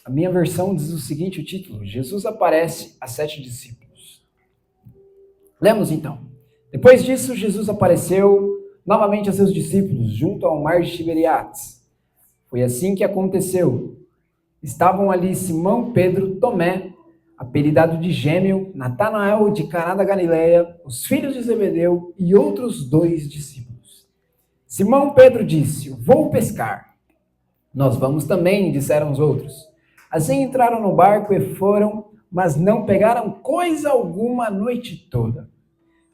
A minha versão diz o seguinte, o título: Jesus aparece a 7 discípulos. Lemos então. Depois disso, Jesus apareceu novamente a seus discípulos junto ao mar de Tiberiades. Foi assim que aconteceu. Estavam ali Simão, Pedro, Tomé, apelidado de Gêmeo, Natanael de Caná da Galileia, os filhos de Zebedeu e outros 2 discípulos. Simão Pedro disse: "Vou pescar." "Nós vamos também," disseram os outros. Assim entraram no barco e foram, mas não pegaram coisa alguma a noite toda.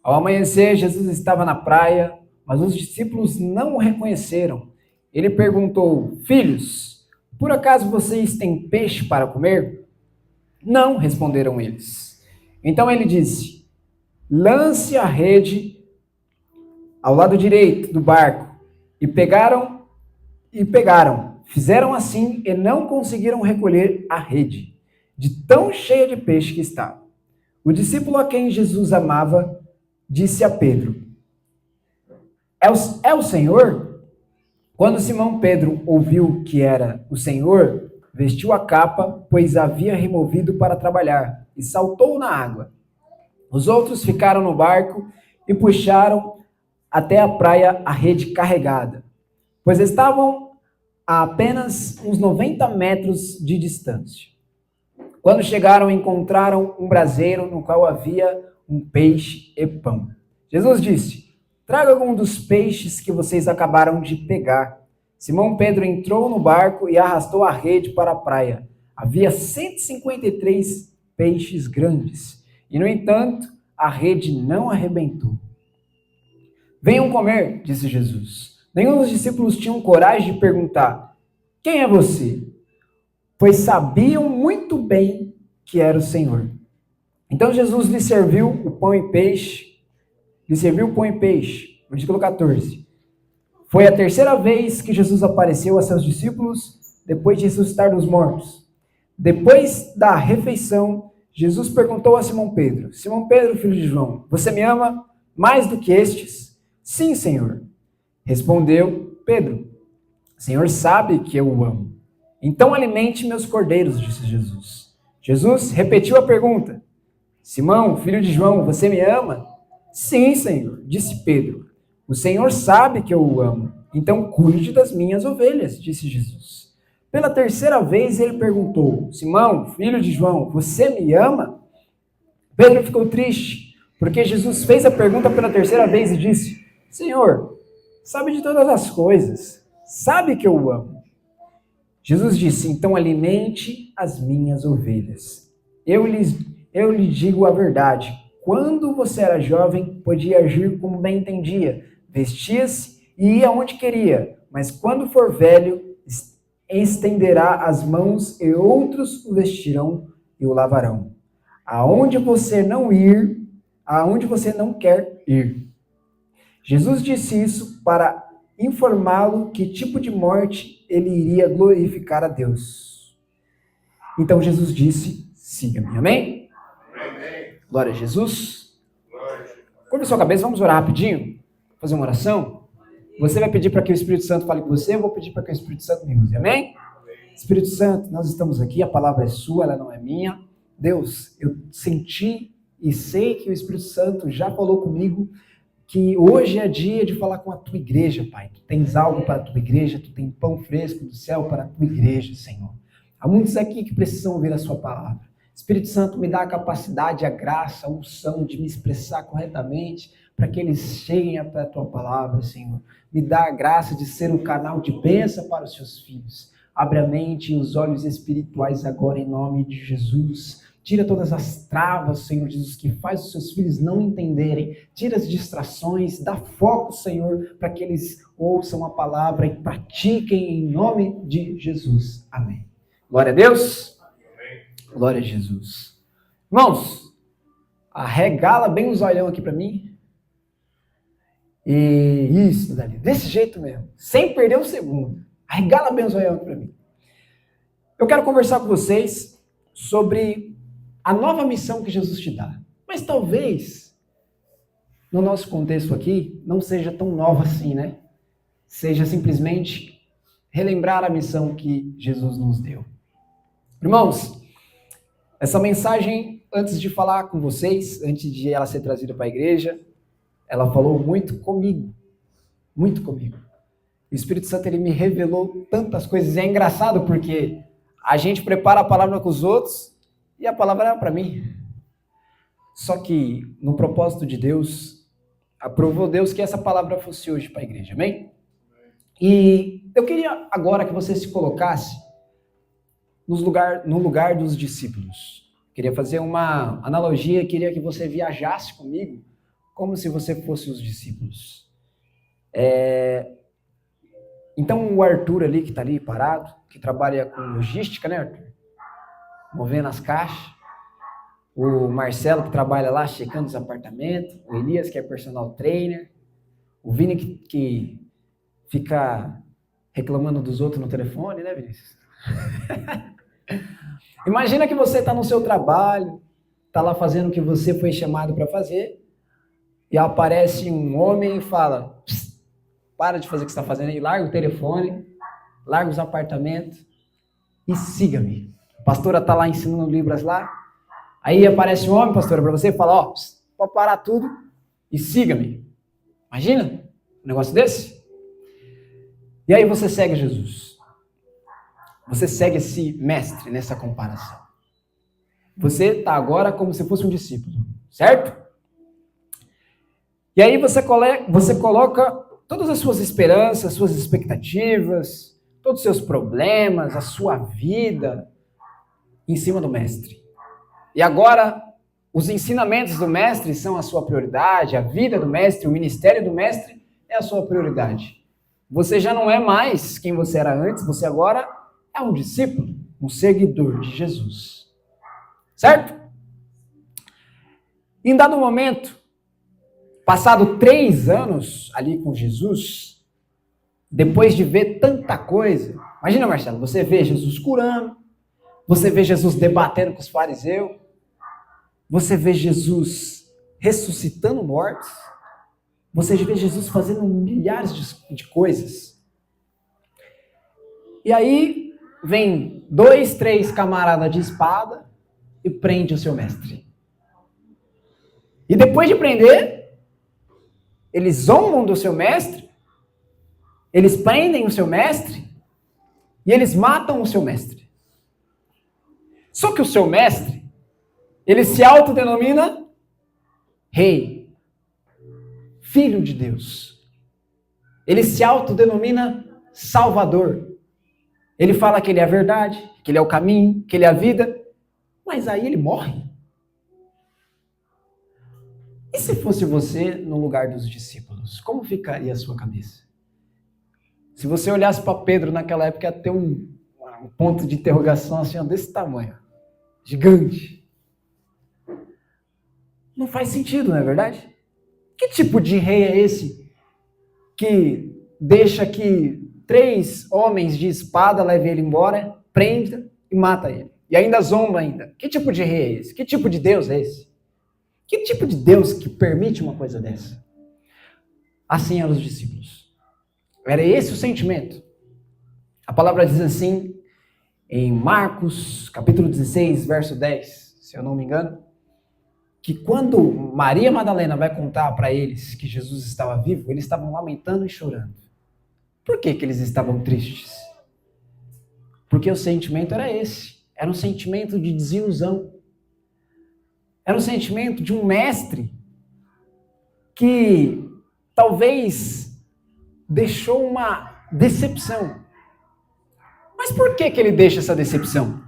Ao amanhecer, Jesus estava na praia, mas os discípulos não o reconheceram. Ele perguntou: "Filhos, por acaso vocês têm peixe para comer?" "Não," responderam eles. Então ele disse: "Lance a rede ao lado direito do barco." E pegaram. Fizeram assim e não conseguiram recolher a rede, de tão cheia de peixe que estava. O discípulo a quem Jesus amava disse a Pedro: É o Senhor?" Quando Simão Pedro ouviu que era o Senhor, vestiu a capa, pois a havia removido para trabalhar, e saltou na água. Os outros ficaram no barco e puxaram até a praia a rede carregada, pois estavam a apenas uns 90 metros de distância. Quando chegaram, encontraram um braseiro no qual havia um peixe e pão. Jesus disse: "Traga algum dos peixes que vocês acabaram de pegar." Simão Pedro entrou no barco e arrastou a rede para a praia. Havia 153 peixes grandes, e no entanto, a rede não arrebentou. "Venham comer," disse Jesus. Nenhum dos discípulos tinham coragem de perguntar: "Quem é você?" Pois sabiam muito bem que era o Senhor. Então Jesus lhe serviu o pão e peixe. Versículo 14. Foi a terceira vez que Jesus apareceu a seus discípulos depois de ressuscitar dos mortos. Depois da refeição, Jesus perguntou a Simão Pedro: "Simão Pedro, filho de João, você me ama mais do que estes?" "Sim, Senhor." Respondeu Pedro: "O Senhor sabe que eu o amo. Então alimente meus cordeiros," disse Jesus. Jesus repetiu a pergunta: "Simão, filho de João, você me ama?" "Sim, Senhor," disse Pedro. "O Senhor sabe que eu o amo. Então cuide das minhas ovelhas," disse Jesus. Pela terceira vez ele perguntou: "Simão, filho de João, você me ama?" Pedro ficou triste, porque Jesus fez a pergunta pela terceira vez e disse: "Senhor, sabe de todas as coisas, sabe que eu o amo." Jesus disse: "Então alimente as minhas ovelhas. Eu lhe digo a verdade. Quando você era jovem, podia agir como bem entendia, vestia-se e ia onde queria. Mas quando for velho, estenderá as mãos e outros o vestirão e o lavarão. Aonde você não quer ir." Jesus disse isso para informá-lo que tipo de morte ele iria glorificar a Deus. Então Jesus disse: "Siga-me." Amém? Amém. Glória a Jesus. Curva sua cabeça, vamos orar rapidinho, fazer uma oração. Você vai pedir para que o Espírito Santo fale com você, eu vou pedir para que o Espírito Santo me use. Amém? Espírito Santo, nós estamos aqui, a palavra é sua, ela não é minha. Deus, eu senti e sei que o Espírito Santo já falou comigo que hoje é dia de falar com a tua igreja, Pai. Tu tens algo para a tua igreja, tu tens pão fresco do céu para a tua igreja, Senhor. Há muitos aqui que precisam ouvir a sua palavra. Espírito Santo, me dá a capacidade, a graça, a unção de me expressar corretamente para que eles cheguem até a tua palavra, Senhor. Me dá a graça de ser um canal de bênção para os seus filhos. Abre a mente e os olhos espirituais agora em nome de Jesus. Tira todas as travas, Senhor Jesus, que faz os seus filhos não entenderem. Tira as distrações, dá foco, Senhor, para que eles ouçam a palavra e pratiquem em nome de Jesus. Amém. Glória a Deus. Amém. Glória a Jesus. Irmãos, arregala bem os olhão aqui para mim. E isso, Dali, desse jeito mesmo, sem perder um segundo. Arregala bem os olhão aqui para mim. Eu quero conversar com vocês sobre a nova missão que Jesus te dá. Mas talvez, no nosso contexto aqui, não seja tão nova assim, né? Seja simplesmente relembrar a missão que Jesus nos deu. Irmãos, essa mensagem, antes de falar com vocês, antes de ela ser trazida para a igreja, ela falou muito comigo. Muito comigo. O Espírito Santo, ele me revelou tantas coisas. E é engraçado porque a gente prepara a palavra com os outros e a palavra é para mim. Só que, no propósito de Deus, aprovou Deus que essa palavra fosse hoje para a igreja, amém? E eu queria agora que você se colocasse no lugar dos discípulos. Queria fazer uma analogia, queria que você viajasse comigo como se você fosse os discípulos. Então o Arthur ali, que está ali parado, que trabalha com logística, né, Arthur? Movendo as caixas. O Marcelo, que trabalha lá, checando os apartamentos. O Elias, que é personal trainer. O Vini, que fica reclamando dos outros no telefone, né, Vinícius? Imagina que você está no seu trabalho, está lá fazendo o que você foi chamado para fazer, e aparece um homem e fala: para de fazer o que você está fazendo aí, larga o telefone, larga os apartamentos e siga-me. A pastora está lá ensinando Libras lá, aí aparece um homem, pastora, para você e fala: ó, pode parar tudo e siga-me. Imagina um negócio desse? E aí você segue Jesus. Você segue esse mestre nessa comparação. Você está agora como se fosse um discípulo, certo? E aí você coloca todas as suas esperanças, suas expectativas, todos os seus problemas, a sua vida em cima do mestre. E agora, os ensinamentos do mestre são a sua prioridade, a vida do mestre, o ministério do mestre é a sua prioridade. Você já não é mais quem você era antes, você agora é um discípulo, um seguidor de Jesus. Certo? Em dado momento, passado 3 anos ali com Jesus, depois de ver tanta coisa, imagina, Marcelo, você vê Jesus curando, você vê Jesus debatendo com os fariseus, você vê Jesus ressuscitando mortos, você vê Jesus fazendo milhares de coisas. E aí vem 2, 3 camaradas de espada e prende o seu mestre. E depois de prender, eles zombam do seu mestre, eles prendem o seu mestre e eles matam o seu mestre. Só que o seu mestre, ele se autodenomina rei, filho de Deus. Ele se autodenomina salvador. Ele fala que ele é a verdade, que ele é o caminho, que ele é a vida, mas aí ele morre. E se fosse você no lugar dos discípulos, como ficaria a sua cabeça? Se você olhasse para Pedro naquela época, ia ter um ponto de interrogação assim, desse tamanho, gigante. Não faz sentido, não é verdade? Que tipo de rei é esse que deixa que 3 homens de espada levem ele embora, prenda e mata ele? E ainda zomba ainda. Que tipo de rei é esse? Que tipo de Deus é esse? Que tipo de Deus que permite uma coisa dessa? Assim eram os discípulos. Era esse o sentimento. A palavra diz assim, em Marcos, capítulo 16, verso 10, se eu não me engano, que quando Maria Madalena vai contar para eles que Jesus estava vivo, eles estavam lamentando e chorando. Por que eles estavam tristes? Porque o sentimento era esse. Era um sentimento de desilusão. Era um sentimento de um mestre que talvez deixou uma decepção. Mas por que ele deixa essa decepção?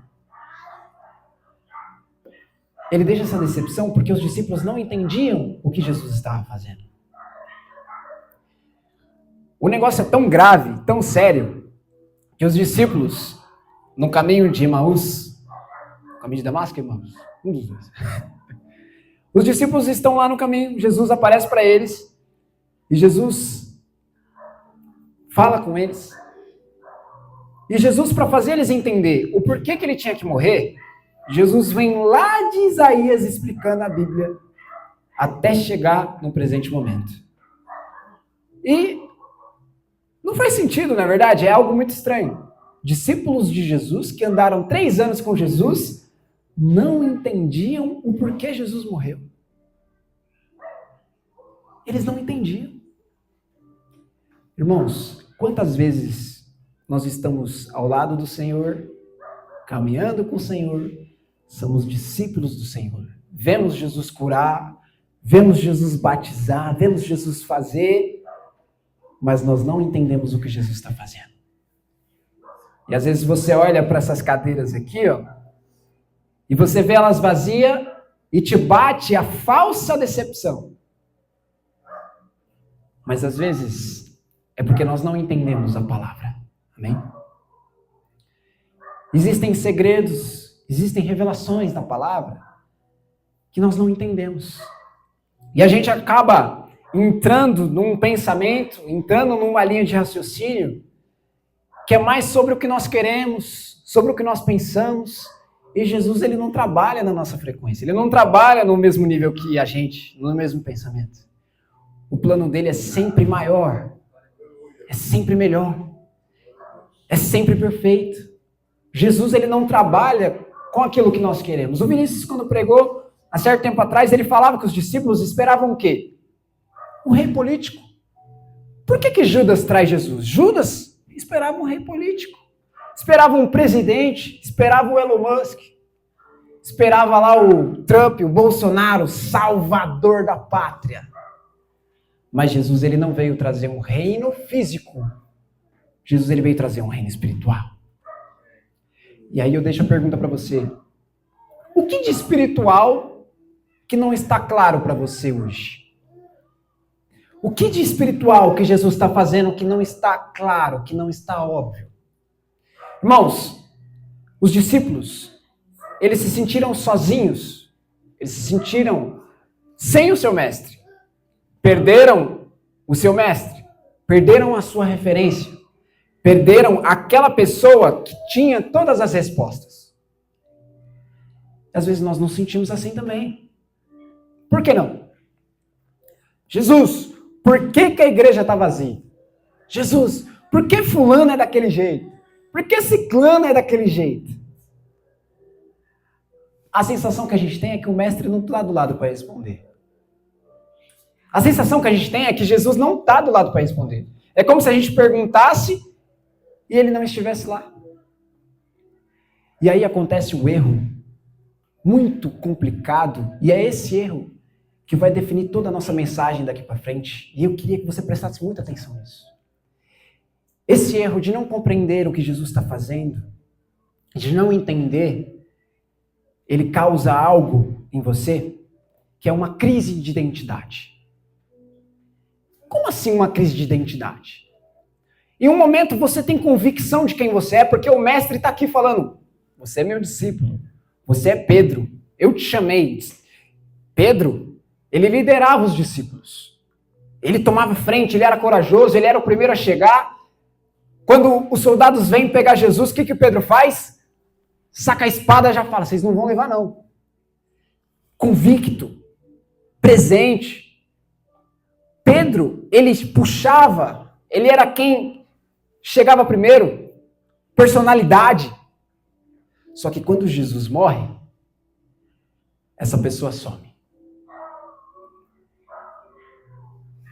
Ele deixa essa decepção porque os discípulos não entendiam o que Jesus estava fazendo. O negócio é tão grave, tão sério, que os discípulos, no caminho de Emaús, caminho de Damasco e Emaús, um dos dois, os discípulos estão lá no caminho, Jesus aparece para eles, e Jesus fala com eles. E Jesus, para fazer eles entender o porquê que ele tinha que morrer, Jesus vem lá de Isaías explicando a Bíblia até chegar no presente momento. E Não faz sentido, na verdade, é algo muito estranho. Discípulos de Jesus que andaram 3 anos com Jesus não entendiam o porquê Jesus morreu. Eles não entendiam. Irmãos, quantas vezes nós estamos ao lado do Senhor, caminhando com o Senhor, somos discípulos do Senhor. Vemos Jesus curar, vemos Jesus batizar, vemos Jesus fazer, mas nós não entendemos o que Jesus está fazendo. E às vezes você olha para essas cadeiras aqui, ó, e você vê elas vazias e te bate a falsa decepção. Mas às vezes é porque nós não entendemos a palavra. Amém? Existem segredos, existem revelações da palavra que nós não entendemos. E a gente acaba entrando num pensamento, entrando numa linha de raciocínio que é mais sobre o que nós queremos, sobre o que nós pensamos. E Jesus, ele não trabalha na nossa frequência, ele não trabalha no mesmo nível que a gente, no mesmo pensamento. O plano dele é sempre maior, é sempre melhor, é sempre perfeito. Jesus, ele não trabalha com aquilo que nós queremos. O Vinícius, quando pregou, há certo tempo atrás, ele falava que os discípulos esperavam o quê? Um rei político. Por que Judas traz Jesus? Judas esperava um rei político. Esperava um presidente, esperava o Elon Musk, esperava lá o Trump, o Bolsonaro, salvador da pátria. Mas Jesus, ele não veio trazer um reino físico. Jesus, ele veio trazer um reino espiritual. E aí eu deixo a pergunta para você. O que de espiritual que não está claro para você hoje? O que de espiritual que Jesus está fazendo que não está claro, que não está óbvio? Irmãos, os discípulos, eles se sentiram sozinhos, eles se sentiram sem o seu mestre. Perderam o seu mestre, perderam a sua referência, perderam aquela pessoa que tinha todas as respostas. Às vezes nós nos sentimos assim também. Por que não? Jesus, por que a igreja está vazia? Jesus, por que fulano é daquele jeito? Por que ciclano é daquele jeito? A sensação que a gente tem é que o mestre não está do lado para responder. A sensação que a gente tem é que Jesus não está do lado para responder. É como se a gente perguntasse e ele não estivesse lá. E aí acontece um erro muito complicado, e é esse erro que vai definir toda a nossa mensagem daqui para frente. E eu queria que você prestasse muita atenção nisso. Esse erro de não compreender o que Jesus está fazendo, de não entender, ele causa algo em você que é uma crise de identidade. Como assim uma crise de identidade? Em um momento você tem convicção de quem você é, porque o mestre está aqui falando, você é meu discípulo, você é Pedro, eu te chamei. Pedro, ele liderava os discípulos. Ele tomava frente, ele era corajoso, ele era o primeiro a chegar. Quando os soldados vêm pegar Jesus, o que Pedro faz? Saca a espada e já fala, vocês não vão levar não. Convicto, presente. Pedro, ele puxava, ele era quem chegava primeiro, personalidade. Só que quando Jesus morre, essa pessoa some.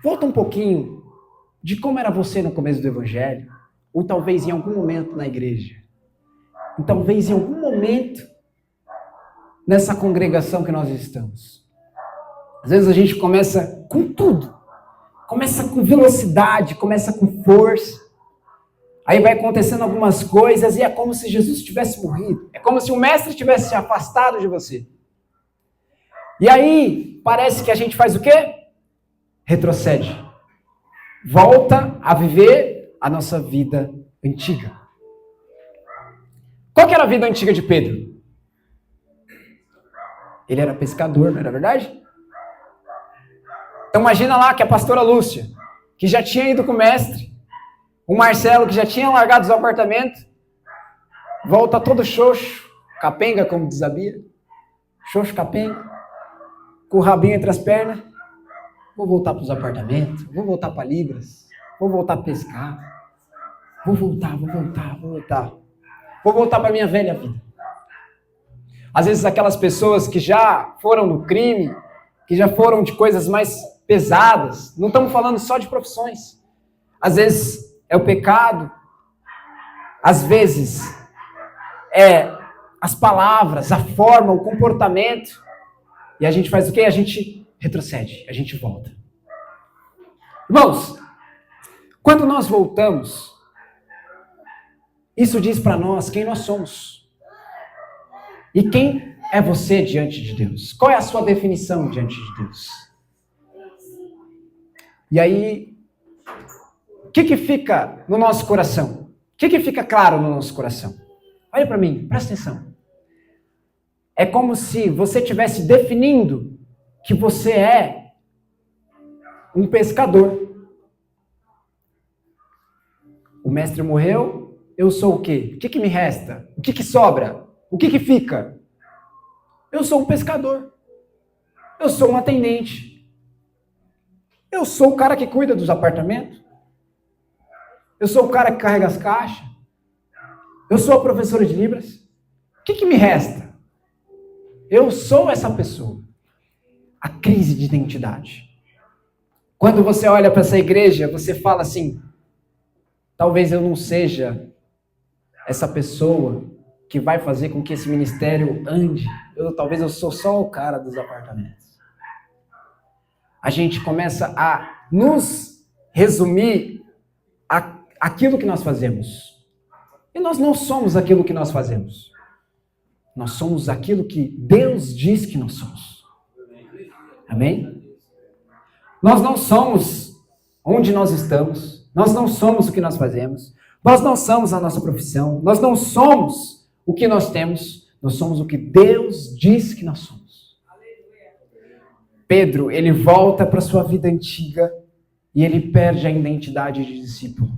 Volta um pouquinho de como era você no começo do Evangelho, ou talvez em algum momento na igreja, ou talvez em algum momento nessa congregação que nós estamos. Às vezes a gente começa com tudo, começa com velocidade, começa com força, aí vai acontecendo algumas coisas e é como se Jesus tivesse morrido, é como se o mestre tivesse se afastado de você. E aí parece que a gente faz o quê? Retrocede. Volta a viver a nossa vida antiga. Qual que era a vida antiga de Pedro? Ele era pescador, não era verdade? Então imagina lá que a pastora Lúcia, que já tinha ido com o mestre, o Marcelo, que já tinha largado os apartamentos, volta todo xoxo, capenga, como diz a Bia, xoxo, capenga, com o rabinho entre as pernas. Vou voltar para os apartamentos, vou voltar para Libras, vou voltar a pescar. Vou voltar. Vou voltar para a minha velha vida. Às vezes aquelas pessoas que já foram do crime, que já foram de coisas mais pesadas, não estamos falando só de profissões. Às vezes é o pecado, às vezes é as palavras, a forma, o comportamento. E a gente faz o quê? A gente retrocede, a gente volta. Irmãos, quando nós voltamos, isso diz para nós quem nós somos. E quem é você diante de Deus? Qual é a sua definição diante de Deus? E aí, o que fica no nosso coração? O que fica claro no nosso coração? Olha para mim, presta atenção. É como se você estivesse definindo que você é um pescador. O mestre morreu, eu sou o quê? O que me resta? O que sobra? O que fica? Eu sou um pescador. Eu sou um atendente. Eu sou o cara que cuida dos apartamentos. Eu sou o cara que carrega as caixas. Eu sou a professora de Libras. O que me resta? Eu sou essa pessoa. A crise de identidade. Quando você olha para essa igreja, você fala assim, talvez eu não seja essa pessoa que vai fazer com que esse ministério ande. Talvez eu sou só o cara dos apartamentos. A gente começa a nos resumir aquilo que nós fazemos. E nós não somos aquilo que nós fazemos. Nós somos aquilo que Deus diz que nós somos. Amém? Nós não somos onde nós estamos. Nós não somos o que nós fazemos. Nós não somos a nossa profissão. Nós não somos o que nós temos. Nós somos o que Deus diz que nós somos. Pedro, ele volta para sua vida antiga e ele perde a identidade de discípulo.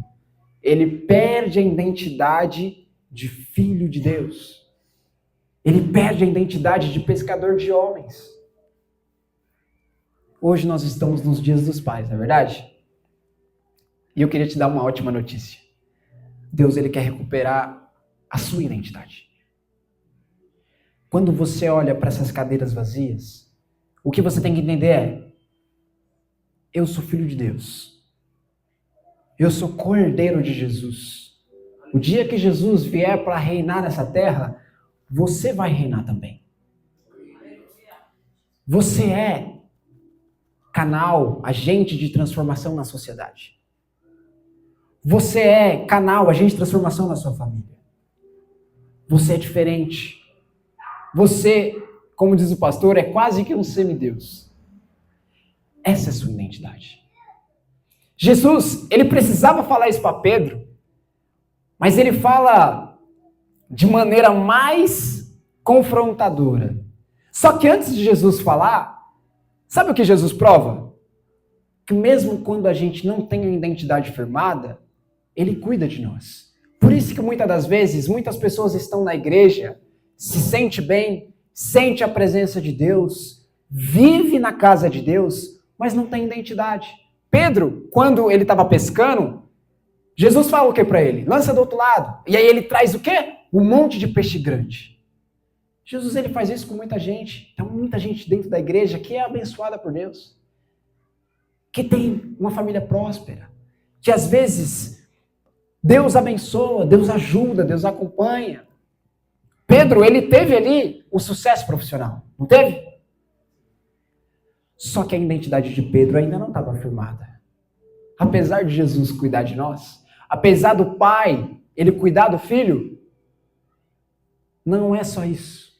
Ele perde a identidade de filho de Deus. Ele perde a identidade de pescador de homens. Hoje nós estamos nos dias dos pais, não é verdade? E eu queria te dar uma ótima notícia. Deus, ele quer recuperar a sua identidade. Quando você olha para essas cadeiras vazias, o que você tem que entender é: eu sou filho de Deus. Eu sou cordeiro de Jesus. O dia que Jesus vier para reinar nessa terra, você vai reinar também. Você é canal, agente de transformação na sociedade. Você é canal, agente de transformação na sua família. Você é diferente. Você, como diz o pastor, é quase que um semideus. Essa é a sua identidade. Jesus, ele precisava falar isso para Pedro, mas ele fala de maneira mais confrontadora. Só que antes de Jesus falar, sabe o que Jesus prova? Que mesmo quando a gente não tem a identidade firmada, ele cuida de nós. Por isso que muitas das vezes, muitas pessoas estão na igreja, se sente bem, sente a presença de Deus, vive na casa de Deus, mas não tem identidade. Pedro, quando ele estava pescando, Jesus fala o que para ele? Lança do outro lado. E aí ele traz o quê? Um monte de peixe grande. Jesus, ele faz isso com muita gente. Tem muita gente dentro da igreja que é abençoada por Deus. Que tem uma família próspera. Que às vezes Deus abençoa, Deus ajuda, Deus acompanha. Pedro, ele teve ali o sucesso profissional, não teve? Só que a identidade de Pedro ainda não estava firmada. Apesar de Jesus cuidar de nós, apesar do pai, ele cuidar do filho, não é só isso.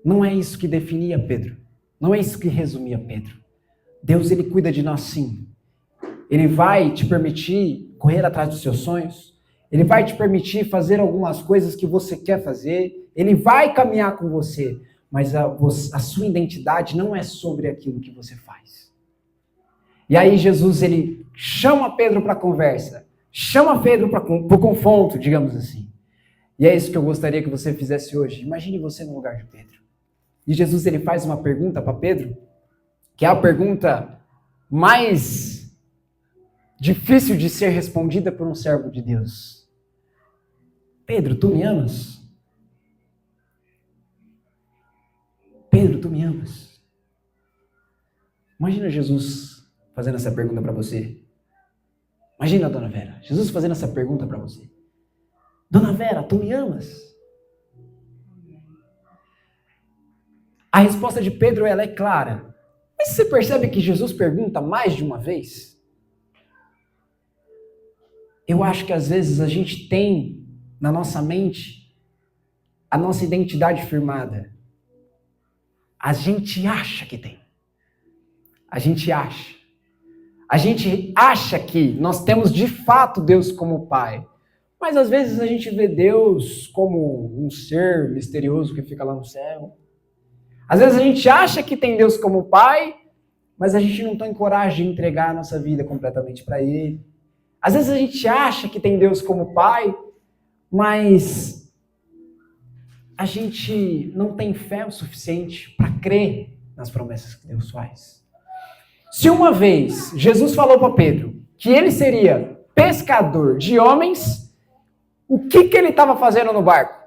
Não é isso que definia Pedro. Não é isso que resumia Pedro. Deus, ele cuida de nós sim. Ele vai te permitir correr atrás dos seus sonhos. Ele vai te permitir fazer algumas coisas que você quer fazer. Ele vai caminhar com você. Mas a sua identidade não é sobre aquilo que você faz. E aí Jesus, ele chama Pedro para a conversa. Chama Pedro para o confronto, digamos assim. E é isso que eu gostaria que você fizesse hoje. Imagine você no lugar de Pedro. E Jesus, ele faz uma pergunta para Pedro, que é a pergunta mais difícil de ser respondida por um servo de Deus. Pedro, tu me amas? Pedro, tu me amas? Imagina Jesus fazendo essa pergunta para você. Imagina, Dona Vera, Jesus fazendo essa pergunta para você. Dona Vera, tu me amas? A resposta de Pedro, ela é clara. Mas você percebe que Jesus pergunta mais de uma vez? Eu acho que às vezes a gente tem na nossa mente a nossa identidade firmada. A gente acha que tem. A gente acha. A gente acha que nós temos de fato Deus como Pai. Mas às vezes a gente vê Deus como um ser misterioso que fica lá no céu. Às vezes a gente acha que tem Deus como Pai, mas a gente não tem coragem de entregar a nossa vida completamente para Ele. Às vezes a gente acha que tem Deus como Pai, mas a gente não tem fé o suficiente para crer nas promessas que Deus faz. Se uma vez Jesus falou para Pedro que ele seria pescador de homens, o que ele estava fazendo no barco?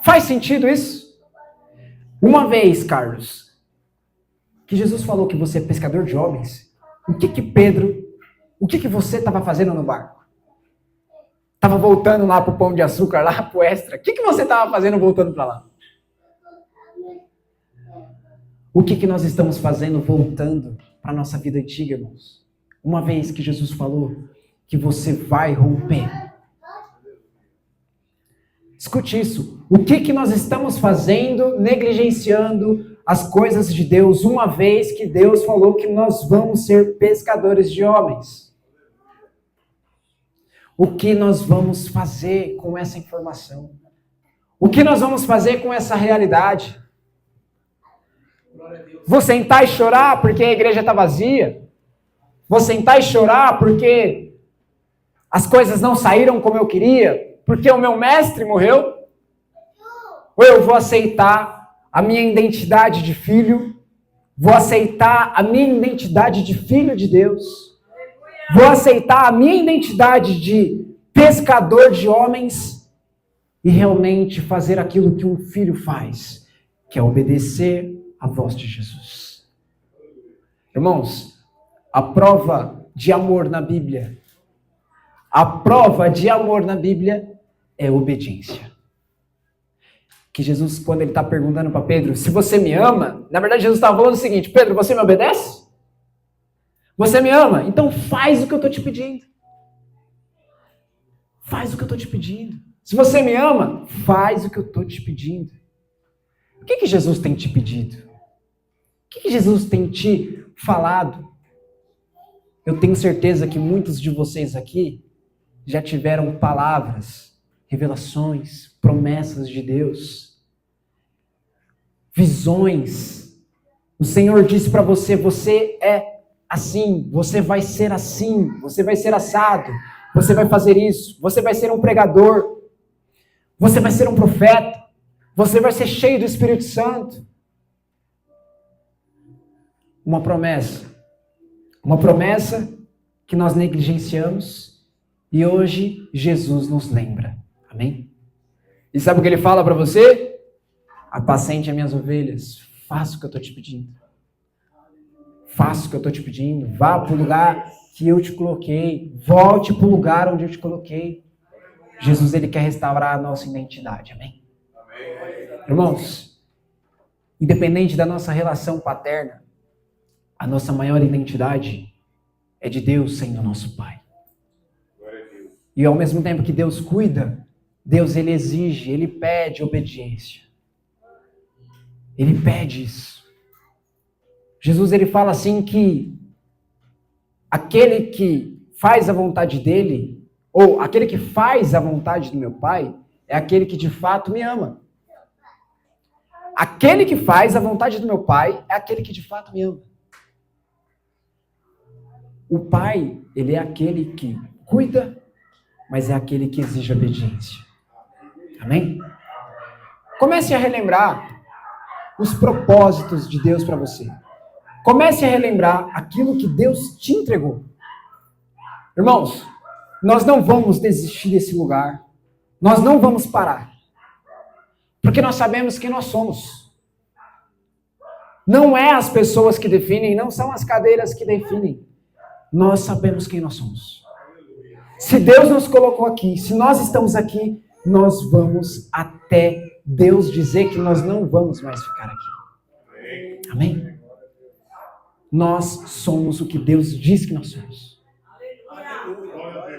Faz sentido isso? Uma vez, Carlos, que Jesus falou que você é pescador de homens, o que você estava fazendo no barco? Estava voltando lá para o Pão de Açúcar, lá para o Extra. O que você estava fazendo voltando para lá? O que nós estamos fazendo voltando para a nossa vida antiga, irmãos? Uma vez que Jesus falou que você vai romper. Escute isso. O que nós estamos fazendo negligenciando as coisas de Deus, uma vez que Deus falou que nós vamos ser pescadores de homens? O que nós vamos fazer com essa informação? O que nós vamos fazer com essa realidade? Vou sentar e chorar porque a igreja está vazia? Vou sentar e chorar porque as coisas não saíram como eu queria? Porque o meu mestre morreu? Ou eu vou aceitar a minha identidade de filho? Vou aceitar a minha identidade de filho de Deus? Vou aceitar a minha identidade de pescador de homens e realmente fazer aquilo que um filho faz, que é obedecer à voz de Jesus. Irmãos, a prova de amor na Bíblia, é obediência. Que Jesus, quando ele está perguntando para Pedro, se você me ama, na verdade Jesus estava falando o seguinte: Pedro, você me obedece? Você me ama? Então faz o que eu estou te pedindo. Faz o que eu estou te pedindo. Se você me ama, faz o que eu estou te pedindo. O que Jesus tem te pedido? O que Jesus tem te falado? Eu tenho certeza que muitos de vocês aqui já tiveram palavras, revelações, promessas de Deus, visões. O Senhor disse para você: você é assim, você vai ser assim, você vai ser assado, você vai fazer isso, você vai ser um pregador, você vai ser um profeta, você vai ser cheio do Espírito Santo. Uma promessa que nós negligenciamos e hoje Jesus nos lembra. Amém? E sabe o que ele fala para você? Apacente as minhas ovelhas, faça o que eu estou te pedindo. Faça o que eu estou te pedindo, vá para o lugar que eu te coloquei, volte para o lugar onde eu te coloquei. Jesus, ele quer restaurar a nossa identidade, amém? Irmãos, independente da nossa relação paterna, a nossa maior identidade é de Deus sendo nosso Pai. E ao mesmo tempo que Deus cuida, Deus ele exige, ele pede obediência. Ele pede isso. Jesus ele fala assim que aquele que faz a vontade dele, ou aquele que faz a vontade do meu Pai, é aquele que de fato me ama. Aquele que faz a vontade do meu Pai é aquele que de fato me ama. O Pai, ele é aquele que cuida, mas é aquele que exige obediência. Amém? Comece a relembrar os propósitos de Deus para você. Comece a relembrar aquilo que Deus te entregou. Irmãos, nós não vamos desistir desse lugar. Nós não vamos parar. Porque nós sabemos quem nós somos. Não é as pessoas que definem, não são as cadeiras que definem. Nós sabemos quem nós somos. Se Deus nos colocou aqui, se nós estamos aqui, nós vamos até Deus dizer que nós não vamos mais ficar aqui. Amém? Nós somos o que Deus diz que nós somos.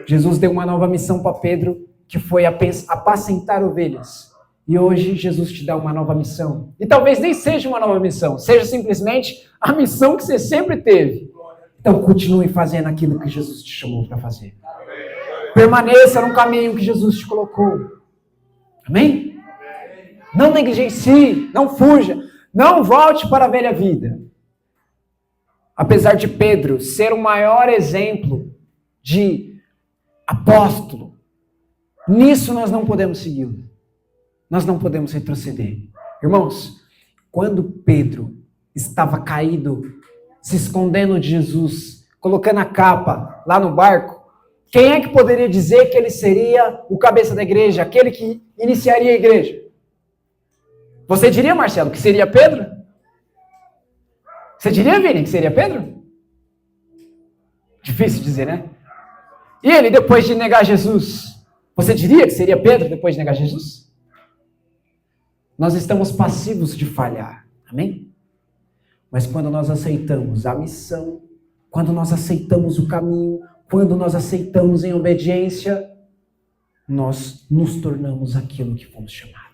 Jesus deu uma nova missão para Pedro, que foi apacentar ovelhas. E hoje Jesus te dá uma nova missão. E talvez nem seja uma nova missão, seja simplesmente a missão que você sempre teve. Então continue fazendo aquilo que Jesus te chamou para fazer. Permaneça no caminho que Jesus te colocou. Amém? Não negligencie, não fuja, não volte para a velha vida. Apesar de Pedro ser o maior exemplo de apóstolo, nisso nós não podemos segui-lo. Nós não podemos retroceder. Irmãos, quando Pedro estava caído, se escondendo de Jesus, colocando a capa lá no barco, quem é que poderia dizer que ele seria o cabeça da igreja, aquele que iniciaria a igreja? Você diria, Marcelo, que seria Pedro? Você diria, Vini, que seria Pedro? Difícil dizer, né? E ele, depois de negar Jesus, você diria que seria Pedro depois de negar Jesus? Nós estamos passivos de falhar, amém? Mas quando nós aceitamos a missão, quando nós aceitamos o caminho, quando nós aceitamos em obediência, nós nos tornamos aquilo que fomos chamados.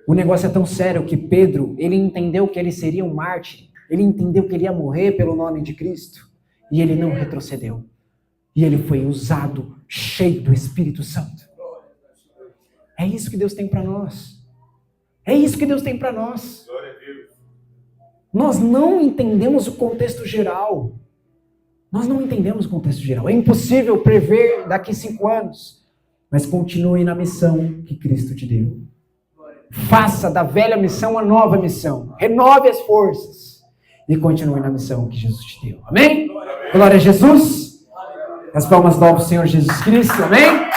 O negócio é tão sério que Pedro, ele entendeu que ele seria um mártir, ele entendeu que ele ia morrer pelo nome de Cristo, e ele não retrocedeu. E ele foi usado, cheio do Espírito Santo. É isso que Deus tem para nós. É isso que Deus tem para nós. Nós não entendemos o contexto geral. Nós não entendemos o contexto geral. É impossível prever daqui 5 anos. Mas continue na missão que Cristo te deu. Faça da velha missão a nova missão. Renove as forças. E continue na missão que Jesus te deu. Amém? Glória a Jesus. As palmas do Senhor Jesus Cristo. Amém?